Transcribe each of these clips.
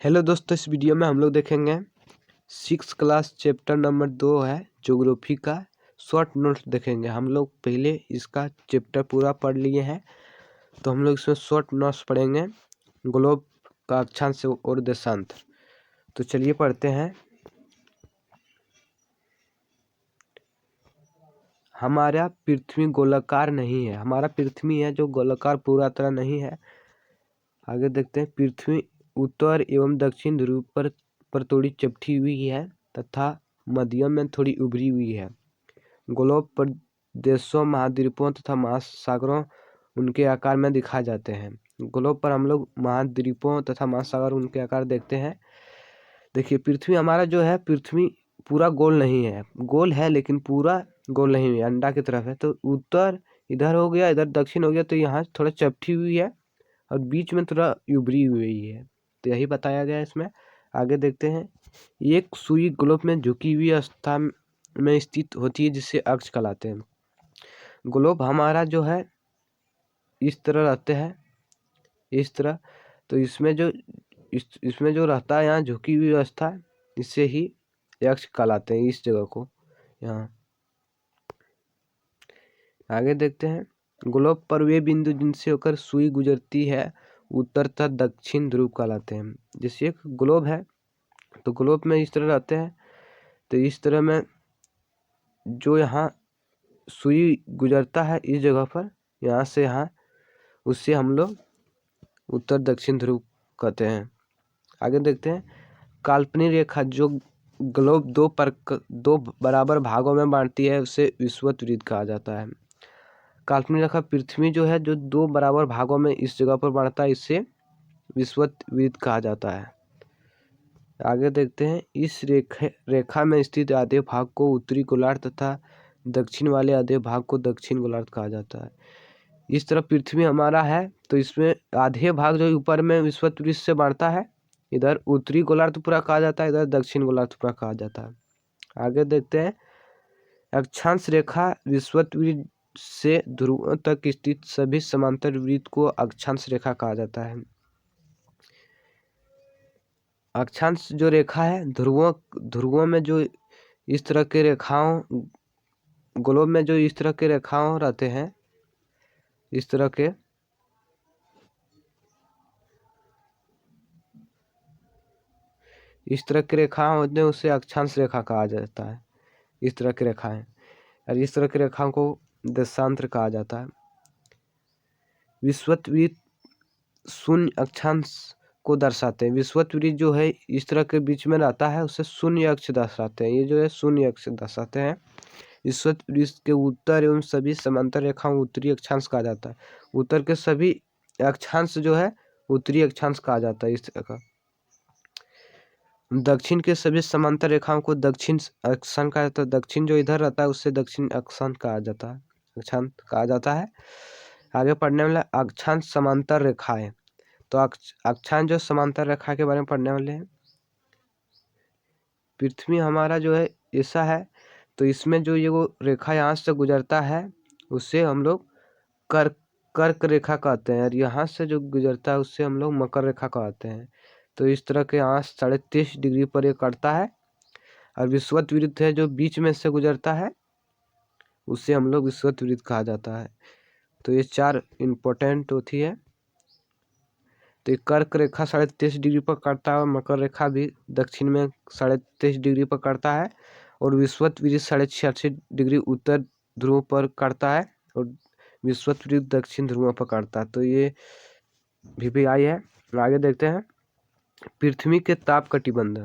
Hello दोस्तों, इस video में हम लोग देखेंगे 6 क्लास चैप्टर नंबर 2 है ज्योग्राफी का शॉर्ट नोट्स देखेंगे। हम लोग पहले इसका चैप्टर पूरा पढ़ लिए हैं, तो हम लोग इसमें शॉर्ट नोट्स पढ़ेंगे। ग्लोब का अक्षांश और देशांतर। तो चलिए पढ़ते हैं। हमारा पृथ्वी गोलाकार नहीं है। हमारा पृथ्वी है जो गोलाकार पूरा तरह नहीं है। आगे देखते हैं। पृथ्वी उत्तर एवं दक्षिण ध्रुव पर थोड़ी चपटी हुई है तथा मध्य में थोड़ी उभरी हुई है। ग्लोब पर देशों, महाद्वीपों तथा महासागरों उनके आकार में दिखाए जाते हैं। ग्लोब पर हम लोग महाद्वीपों तथा महासागर उनके आकार देखते हैं। देखिए, पृथ्वी हमारा जो है, पृथ्वी पूरा गोल नहीं है। गोल है लेकिन पूरा गोल नहीं है, अंडा की तरफ है। तो उत्तर इधर हो गया, इधर दक्षिण हो गया, तो यहाँ थोड़ा चपटी हुई है और बीच में थोड़ा उभरी हुई है। तो यही बताया गया है इसमें। आगे देखते हैं। एक सुई ग्लोब में झुकी हुई अवस्था में स्थित होती है जिसे अक्ष कहलाते हैं। ग्लोब हमारा जो है इस तरह रहते हैं, इस तरह। तो इसमें जो रहता है यहाँ झुकी हुई अवस्था, इससे ही अक्ष कहलाते हैं इस जगह को। यहाँ आगे देखते हैं। ग्लोब पर वे बिंदु जिनसे होकर सुई गुजरती है उत्तर तथा दक्षिण ध्रुव कहलाते हैं। जैसे एक ग्लोब है तो ग्लोब में इस तरह रहते हैं, तो इस तरह में जो यहाँ सुई गुजरता है इस जगह पर, यहाँ से यहाँ, उससे हम लोग उत्तर दक्षिण ध्रुव कहते हैं। आगे देखते हैं। काल्पनिक रेखा जो ग्लोब दो बराबर भागों में बांटती है उसे विषुवत वृत्त कहा जाता है। काल्पनिक रेखा पृथ्वी जो है, जो दो बराबर भागों में इस जगह पर बांटता है, इससे विषुवत वृत्त कहा जाता है। आगे देखते हैं। इस रेखा में स्थित आधे भाग को उत्तरी गोलार्ध तथा दक्षिण वाले आधे भाग को दक्षिण गोलार्ध कहा जाता है। इस तरह पृथ्वी हमारा है, तो इसमें आधे भाग जो ऊपर में विषुवत वृत्त से बांटता है, इधर उत्तरी गोलार्ध पूरा कहा जाता है, इधर दक्षिण गोलार्ध पूरा कहा जाता है। आगे देखते हैं। अक्षांश रेखा विषुवत वृत्त से ध्रुवों तक स्थित सभी समांतर वृत्त को अक्षांश रेखा कहा जाता है। अक्षांश जो रेखा है, ध्रुवों में जो इस तरह के रेखाओं, ग्लोब में जो इस तरह के रेखाओं रहते हैं, इस तरह के रेखाएं होते हैं, उसे अक्षांश रेखा कहा जाता है। इस तरह की रेखाएं, और इस तरह की रेखाओं को देशांतर कहा जाता है। विषुवत वृत्त शून्य अक्षांश को दर्शाते हैं। विषुवत वृत्त जो है इस तरह के बीच में रहता है, उसे शून्य अक्ष दर्शाते हैं। ये जो है शून्य अक्ष दर्शाते हैं। विषुवत वृत्त के उत्तर एवं सभी समांतर रेखाओं उत्तरी अक्षांश कहा जाता है। उत्तर के सभी अक्षांश जो है उत्तरी अक्षांश कहा जाता है। इस तरह का दक्षिण के सभी समांतर रेखाओं को दक्षिण अक्षांश कहा जाता है। दक्षिण जो इधर रहता है उससे दक्षिण अक्षांश कहा जाता है, अक्षांश कहा जाता है। आगे पढ़ने वाला अक्षांश समांतर रेखाएं। तो अक्षांश जो समांतर रेखा के बारे में पढ़ने वाले हैं। पृथ्वी हमारा जो है ऐसा है, तो इसमें जो ये वो रेखा यहाँ से गुजरता है उससे हम लोग कर्क रेखा कहते हैं, और यहाँ से जो गुजरता है उससे हम लोग मकर रेखा कहते हैं। तो इस तरह के यहाँ 23.5 डिग्री पर ये कटता है, और विषुवत वृत्त है जो बीच में से गुजरता है, उससे हम लोग विषुवत वृत्त कहा जाता है। तो ये 4 इम्पोर्टेंट होती है। तो कर्क रेखा 23.5 डिग्री पर कटता है, और मकर रेखा भी दक्षिण में 23.5 डिग्री पर कटता है, और विषुवत वृत्त 86.5 डिग्री उत्तर ध्रुव पर कटता है, और विषुवत वृत्त दक्षिण ध्रुव पर कटता है। तो ये VPI है। आगे देखते हैं। पृथ्वी के ताप कटिबंध।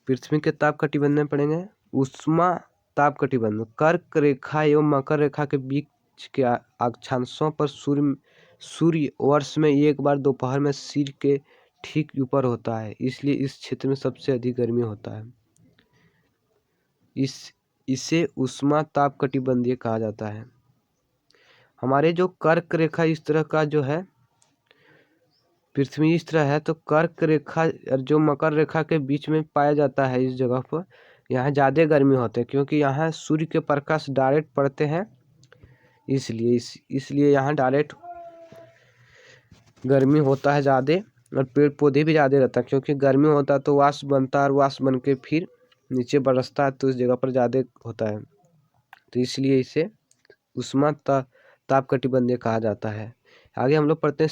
पृथ्वी के ताप कटिबंध में पढ़ेंगे। उष्मा ताप कटिबंध कर्क रेखा एवं मकर रेखा के बीच के अक्षांशों पर सूर्य वर्ष में एक बार दोपहर में सिर के ठीक ऊपर होता है, इसलिए इस क्षेत्र में सबसे अधिक गर्मी होता है। इसे उष्मा ताप कटिबंधीय कहा जाता है। हमारे जो कर्क रेखा इस तरह का जो है, पृथ्वी इस तरह है, तो कर्क रेखा और जो मकर रेखा के बीच में पाया जाता है, इस जगह पर यहाँ ज़्यादा गर्मी होते हैं, क्योंकि यहाँ सूर्य के प्रकाश डायरेक्ट पड़ते हैं, इसलिए यहाँ डायरेक्ट गर्मी होता है ज़्यादा। और पेड़ पौधे भी ज़्यादा रहता है, क्योंकि गर्मी होता है तो वाष्प बनता है और वाष्प बन के फिर नीचे बरसता है तो उस जगह पर ज़्यादा होता है, तो इसलिए इसे उष्मा ताप कटिबंधीय कहा जाता है। आगे हम लोग पढ़ते हैं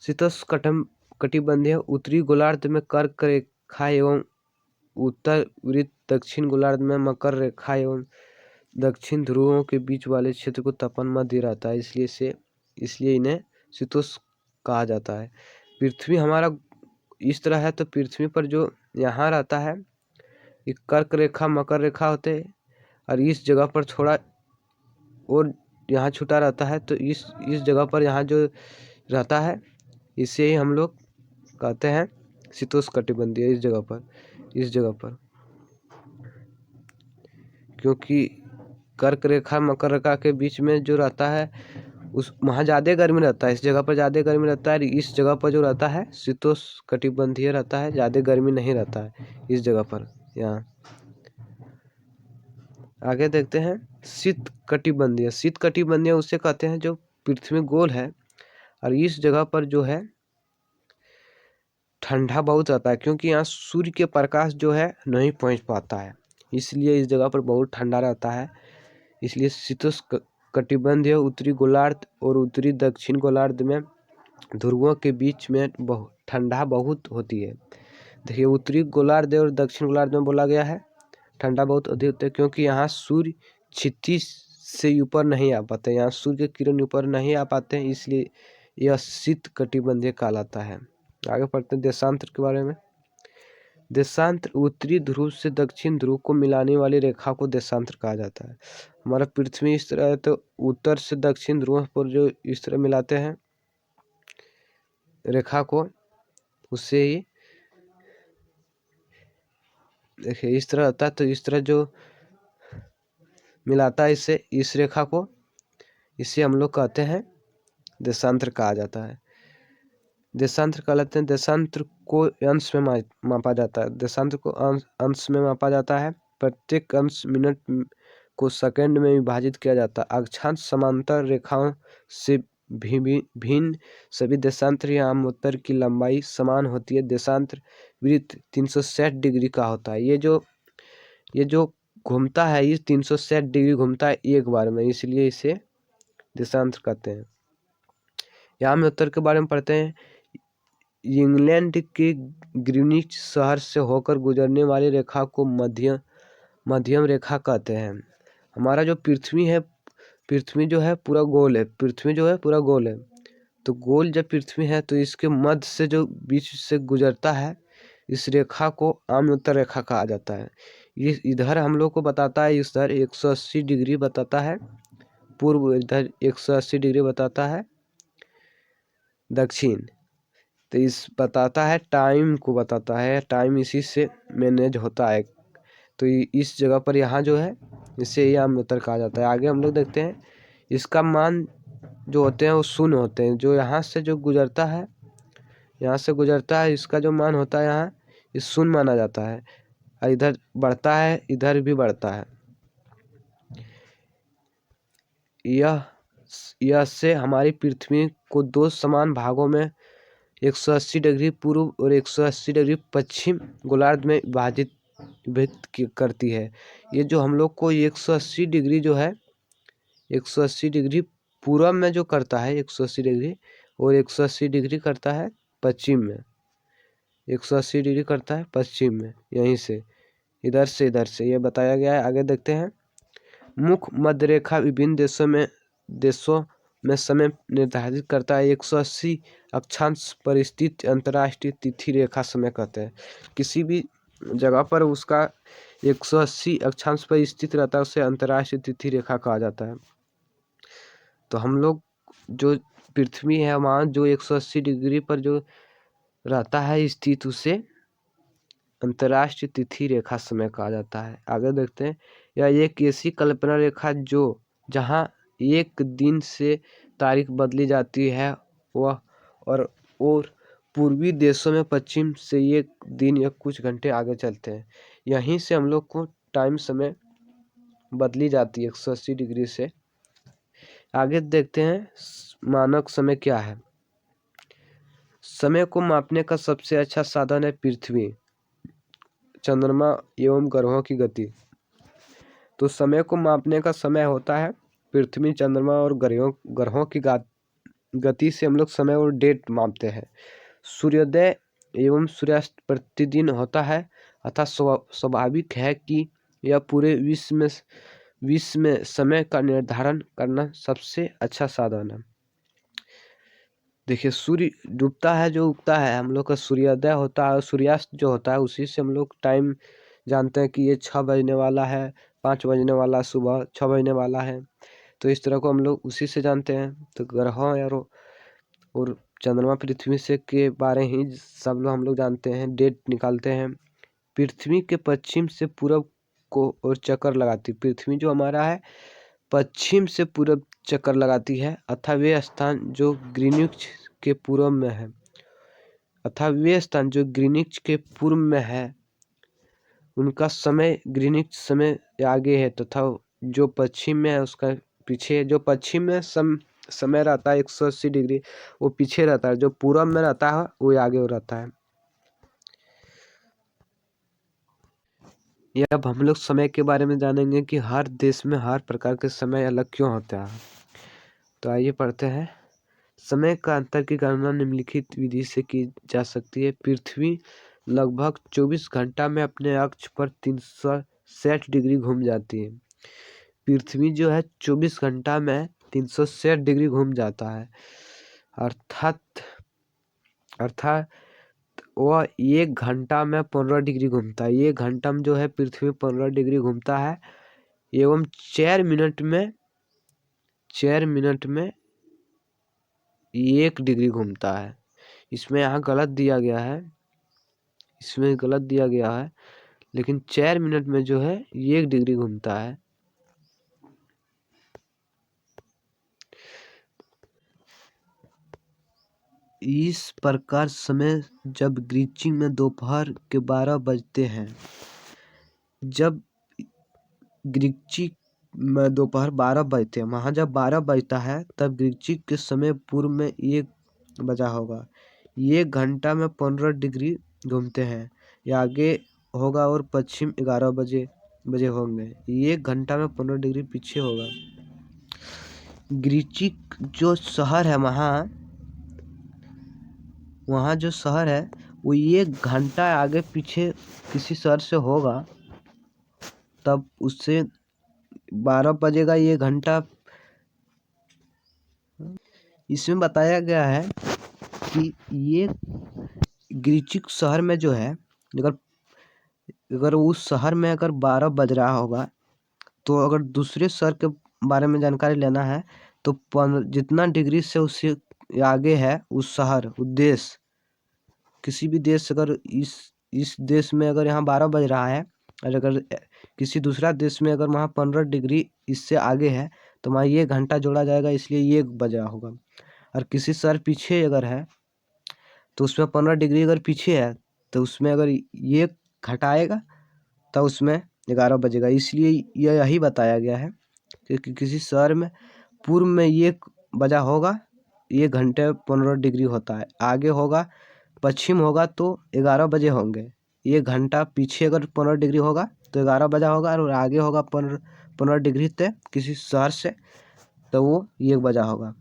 शीतोष्ण कटिबंधीय उत्तरी गोलार्ध में कर्क रेखा एवं उत्तर वृत्त, दक्षिण गोलार्ध में मकर रेखा एवं दक्षिण ध्रुवों के बीच वाले क्षेत्र को तापमान मध्य रहता है, इसलिए इन्हें शीतोष्ण कहा जाता है। पृथ्वी हमारा इस तरह है, तो पृथ्वी पर जो यहाँ रहता है ये कर्क रेखा मकर रेखा होते हैं, और इस जगह पर थोड़ा और यहाँ छूटा रहता है, तो इस जगह पर यहाँ जो रहता है इसे ही हम लोग कहते हैं शीतोष्ण कटिबंधीय। इस जगह पर क्योंकि कर्क रेखा मकर रेखा के बीच में जो रहता है उस वहाँ ज़्यादा गर्मी रहता है, इस जगह पर ज़्यादा गर्मी रहता है, इस जगह पर जो रहता है शीतोष्ण कटिबंधीय रहता है, ज़्यादा गर्मी नहीं रहता है इस जगह पर। यहाँ आगे देखते हैं शीत कटिबंधीय उसे कहते हैं जो पृथ्वी गोल है और इस जगह पर जो है ठंडा बहुत रहता है, क्योंकि यहाँ सूर्य के प्रकाश जो है नहीं पहुँच पाता है, इसलिए इस जगह पर बहुत ठंडा रहता है। इसलिए शीतोष्ण कटिबंधीय उत्तरी गोलार्ध और उत्तरी दक्षिण गोलार्ध में ध्रुवों के बीच में ठंडा बहुत होती है। देखिए उत्तरी गोलार्ध और दक्षिण गोलार्ध में बोला गया है ठंडा बहुत अधिक होता है, क्योंकि यहाँ सूर्य क्षितिज से ऊपर नहीं आ पाते, यहाँ सूर्य के किरण ऊपर नहीं आ पाते हैं, इसलिए यह शीत कटिबंधीय कहलाता है। आगे पढ़ते हैं देशांतर के बारे में। देशांतर उत्तरी ध्रुव से दक्षिण ध्रुव को मिलाने वाली रेखा को देशांतर कहा जाता है। हमारा पृथ्वी इस तरह है, तो उत्तर से दक्षिण ध्रुव पर जो इस तरह मिलाते हैं रेखा को, उससे ही देखिए इस तरह होता है, तो इस तरह जो मिलाता है इससे इस रेखा को, इसे हम लोग कहते हैं देशांतर कहा जाता है। देशांतर कहलाते हैं। देशांतर को अंश में मापा जाता है। देशांतर को अंश में मापा जाता है। प्रत्येक अंश मिनट को सेकंड में विभाजित किया जाता है। अक्षांश समांतर रेखाओं से भिन्न सभी देशांतर या आमोत्तर की लंबाई समान होती है। देशांतर वृत्त 360 डिग्री का होता है। ये जो घूमता है ये 360 डिग्री घूमता है एक बार में, इसलिए इसे देशांतर कहते हैं। यहाँ में उत्तर के बारे में पढ़ते हैं। इंग्लैंड के ग्रीनिच शहर से होकर गुजरने वाली रेखा को मध्यम रेखा कहते हैं। हमारा जो पृथ्वी जो है पूरा गोल है। पृथ्वी जो है पूरा गोल है, तो गोल जब पृथ्वी है तो इसके मध्य से जो बीच से गुजरता है इस रेखा को आम्योत्तर रेखा कहा जाता है। ये इधर हम लोग को बताता है, इधर 180 डिग्री बताता है पूर्व, इधर 180 डिग्री बताता है दक्षिण। तो इस बताता है टाइम को बताता है, टाइम इसी से मैनेज होता है। तो इस जगह पर यहाँ जो है इसे ही आम्योत्तर कहा जाता है। आगे हम लोग देखते हैं इसका मान जो होते हैं वो शून्य होते हैं। जो यहाँ से जो गुजरता है, यहाँ से गुजरता है, इसका जो मान होता है यहाँ इस शून्य माना जाता है, और इधर बढ़ता है इधर भी बढ़ता है। यह से हमारी पृथ्वी को दो समान भागों में 180 डिग्री पूर्व और 180 डिग्री पश्चिम गोलार्ध में विभाजित करती है। ये जो हम लोग को 180 डिग्री जो है 180 डिग्री पूर्व में जो करता है 180 डिग्री, और 180 डिग्री करता है पश्चिम में, 180 डिग्री करता है पश्चिम में, यहीं से इधर से ये बताया गया है। आगे देखते हैं मुख्य मध्य रेखा विभिन्न देशों में समय निर्धारित करता है। 180 अक्षांश पर स्थित अंतर्राष्ट्रीय तिथि रेखा समय कहते हैं। किसी भी जगह पर उसका 180 अक्षांश पर स्थित रहता है उसे अंतर्राष्ट्रीय तिथि रेखा कहा जाता है। तो हम लोग जो पृथ्वी है वहाँ जो 180 डिग्री पर जो रहता है स्थित उसे अंतर्राष्ट्रीय तिथि रेखा समय कहा जाता है। आगे देखते हैं यह एक ऐसी कल्पना रेखा जो जहाँ एक दिन से तारीख बदली जाती है वह और पूर्वी देशों में पश्चिम से एक दिन या कुछ घंटे आगे चलते हैं। यहीं से हम लोग को टाइम समय बदली जाती है 180 डिग्री से। आगे देखते हैं मानक समय क्या है? समय को मापने का सबसे अच्छा साधन है पृथ्वी, चंद्रमा एवं ग्रहों की गति। तो समय को मापने का समय होता है पृथ्वी, चंद्रमा और ग्रहों की गति से हम लोग समय और डेट मापते हैं। सूर्योदय एवं सूर्यास्त प्रतिदिन होता है, अतः स्वाभाविक है कि यह पूरे विश्व में समय का निर्धारण करना सबसे अच्छा साधन है। देखिए, सूर्य डूबता है जो उगता है, हम लोग का सूर्योदय होता है और सूर्यास्त जो होता है उसी से हम लोग टाइम जानते हैं कि ये 6 बजने वाला है, 5 बजने वाला, सुबह 6 बजने वाला है। तो इस तरह को हम लोग उसी से जानते हैं। तो ग्रहों और चंद्रमा पृथ्वी से के बारे ही सब लोग हम लोग जानते हैं, डेट निकालते हैं। पृथ्वी के पश्चिम से पूरब को और चक्कर लगाती, पृथ्वी जो हमारा है पश्चिम से पूरब चक्कर लगाती है, अतः वे स्थान जो ग्रीनिच के पूर्व में है, उनका समय ग्रीनिच समय आगे है, तथा जो पश्चिम में है उसका पीछे। जो पश्चिम में समय रहता है 180 डिग्री, वो पीछे रहता है। जो पूरब में रहता है वो आगे रहता है। ये अब हम लोग समय के बारे में जानेंगे कि हर देश में हर प्रकार के समय अलग क्यों होता है। तो आइए पढ़ते हैं। समय का अंतर की गणना निम्नलिखित विधि से की जा सकती है। पृथ्वी लगभग 24 घंटा में अपने अक्ष पर 360 डिग्री घूम जाती है। पृथ्वी जो है 24 घंटा में 360 डिग्री घूम जाता है, अर्थात वह 1 घंटा में 15 डिग्री घूमता है। 1 घंटा में जो है पृथ्वी 15 डिग्री घूमता है एवं 4 मिनट में 1 डिग्री घूमता है। इसमें यहाँ गलत दिया गया है, लेकिन 4 मिनट में जो है 1 डिग्री घूमता है। इस प्रकार समय जब ग्रीची में दोपहर के 12 बजते हैं, जब ग्रीची में दोपहर 12 बजते हैं, वहाँ जब 12 बजता है तब ग्रीची के समय पूर्व में 1 बजा होगा। 1 घंटा में 15 डिग्री घूमते हैं, या आगे होगा, और पश्चिम 11 बजे होंगे। 1 घंटा में 15 डिग्री पीछे होगा। ग्रीची जो शहर है, वहाँ जो शहर है वो 1 घंटा आगे पीछे किसी शहर से होगा, तब उससे 12 बजेगा 1 घंटा। इसमें बताया गया है कि ये ग्रीचिक शहर में जो है, अगर उस शहर में अगर 12 बज रहा होगा, तो अगर दूसरे शहर के बारे में जानकारी लेना है तो जितना डिग्री से उससे आगे है उस शहर, उस देश, किसी भी देश, अगर इस देश में अगर यहाँ 12 बज रहा है, और अगर किसी दूसरा देश में अगर वहाँ 15 डिग्री इससे आगे है, तो वहाँ 1 घंटा जोड़ा जाएगा, इसलिए 1 बजा होगा। और किसी शहर पीछे अगर है तो उसमें 15 डिग्री अगर पीछे है, तो उसमें अगर 1 घटाएगा तो उसमें 11 बजेगा। इसलिए यही बताया गया है कि किसी शहर में पूर्व में 1 बजा होगा, 1 घंटे 15 डिग्री होता है, आगे होगा, पश्चिम होगा तो 11 बजे होंगे। 1 घंटा पीछे अगर 15 डिग्री होगा तो 11 बजा होगा, और आगे होगा 15 डिग्री तक किसी शहर से, तो वो 1 बजा होगा।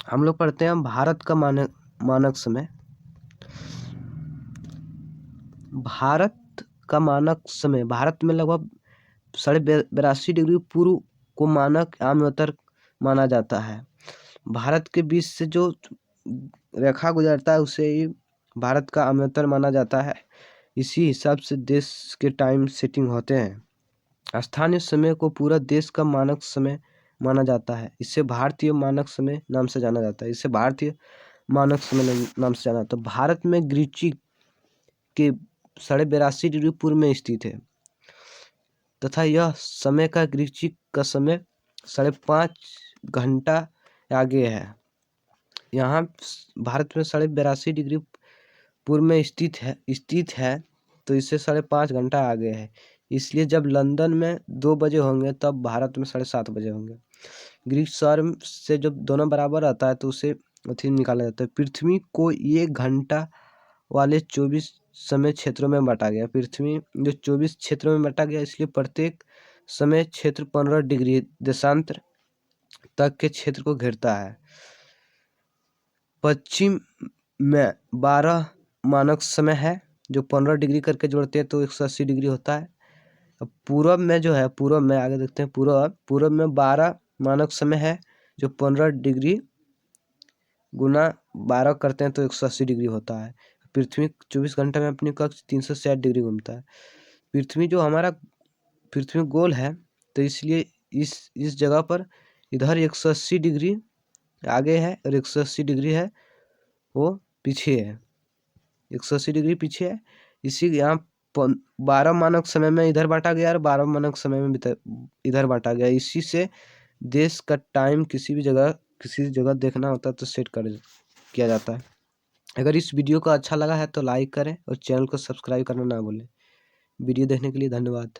हम लोग पढ़ते हैं भारत का मानक समय। भारत का मानक समय, भारत में लगभग 82.5 डिग्री पूर्व को मानक आमतौर माना जाता है। भारत के बीच से जो रेखा गुजरता है उसे ही भारत का आमतौर माना जाता है। इसी हिसाब से देश के टाइम सेटिंग होते हैं। स्थानीय समय को पूरा देश का मानक समय माना जाता है। इसे भारतीय मानक समय नाम से जाना जाता है। तो भारत में ग्रीची के 82.5 डिग्री पूर्व में स्थित है, तथा यह समय का ग्रीची का समय 5.5 घंटा आगे है। यहाँ भारत में 82.5 डिग्री पूर्व में स्थित है, तो इससे 5.5 घंटा आगे है। इसलिए जब लंदन में 2 बजे होंगे तब भारत में 7:30 बजे होंगे। ग्रीक सौर से जब दोनों बराबर आता है तो उसे अथी निकाला जाता है। पृथ्वी को 1 घंटा वाले 24 समय क्षेत्रों में बांटा गया। पृथ्वी जो 24 क्षेत्रों में बांटा गया, इसलिए प्रत्येक समय क्षेत्र 15 डिग्री देशांतर तक के क्षेत्र को घेरता है। पश्चिम में 12 मानक समय है, जो 15 डिग्री करके जोड़ते हैं तो 180 डिग्री होता है। अब पूरब में जो है, पूरब में आगे देखते हैं, पूरब में 12 मानक समय है, जो 15 डिग्री गुना 12 करते हैं तो 180 डिग्री होता है। पृथ्वी 24 घंटे में अपनी कक्ष 360 डिग्री घूमता है। पृथ्वी गोल है, तो इसलिए इस जगह पर इधर 180 डिग्री आगे है और 180 डिग्री है वो पीछे है, 180 डिग्री पीछे है। इसी यहाँ 12 मानक समय में इधर बांटा गया और 12 मानक समय में इधर बांटा गया। इसी से देश का टाइम किसी जगह देखना होता है तो सेट किया जाता है। अगर इस वीडियो को अच्छा लगा है तो लाइक करें और चैनल को सब्सक्राइब करना ना भूलें। वीडियो देखने के लिए धन्यवाद।